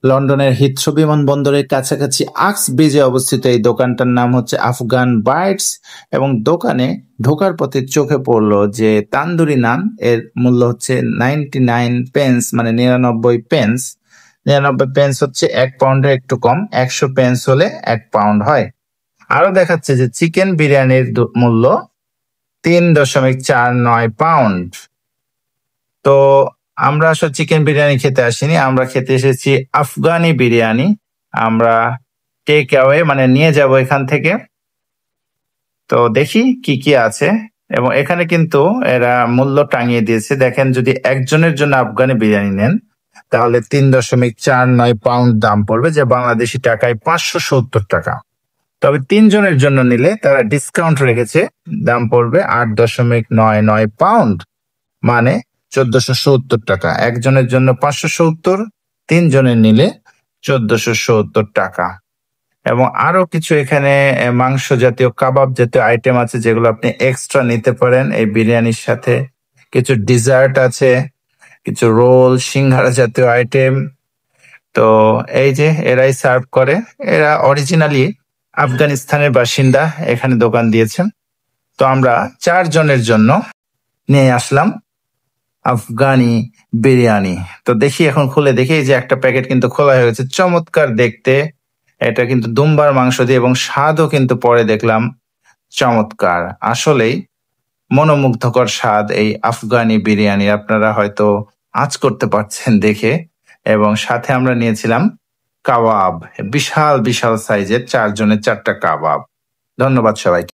লন্ডনের হিথ্রো বিমানবন্দরের কাছাকাছি আক্স ব্রিজে অবস্থিত এই দোকানটার নাম হচ্ছে আফগান বাইটস। এবং দোকানে ঢোকার পথে চোখে পড়লো যে তান্দুরি নান এর মূল্য হচ্ছে 99 পেন্স, মানে 99 পেন্স। 99 পেন্স হচ্ছে 1 পাউন্ডের একটু কম, 100 পেন্স হলে 1 পাউন্ড হয়। আরো দেখাচ্ছে যে চিকেন বিরিয়ানির মূল্য 3.49 পাউন্ড। তো আমরা আসলে চিকেন বিরিয়ানি খেতে আসিনি, আমরা খেতে এসেছি আফগানি বিরিয়ানি। আমরা টেক অ্যাওয়ে মানে নিয়ে যাব এখান থেকে। তো দেখি কি কি আছে। এবং এখানে কিন্তু এরা মূল্য টাঙিয়ে দিয়েছে, দেখেন যদি একজনের জন্য আফগানি বিরিয়ানি নেন তাহলে 3.49 পাউন্ড দাম পড়বে, যে বাংলাদেশি টাকায় 570 টাকা। তবে 3 জনের জন্য নিলে তারা ডিসকাউন্ট রেখেছে, দাম পড়বে 8.99 পাউন্ড, মানে 1470 টাকা। একজনের জন্য 570, 3 জনের নিলে 1470 টাকা। এবং আরো কিছু এখানে মাংস জাতীয় কাবাব জাতীয় আইটেম আছে, যেগুলো আপনি এক্সট্রা নিতে পারেন এই বিরিয়ানির সাথে। কিছু ডিজার্ট আছে, কিছু রোল, সিঙ্গারা জাতীয় আইটেম। তো এই যে এরাই সার্ভ করে, এরা অরিজিনালি আফগানিস্তানের বাসিন্দা, এখানে দোকান দিয়েছেন। তো আমরা 4 জনের জন্য নিয়ে আসলাম আফগানি বিরিয়ানি। তো দেখি এখন খুলে দেখি, এই যে একটা প্যাকেট কিন্তু খোলা হয়ে গেছে, চমৎকার দেখতে। এটা কিন্তু দুম্বার মাংস দিয়ে, এবং স্বাদও কিন্তু পরে দেখলাম চমৎকার। আসলেই মনোমুগ্ধকর স্বাদ এই আফগানি বিরিয়ানি, আপনারা হয়তো আঁচ করতে পারছেন দেখে। এবং সাথে আমরা নিয়েছিলাম কাবাব, বিশাল বিশাল সাইজের, 4 জনের 4টা কাবাব। ধন্যবাদ সবাইকে।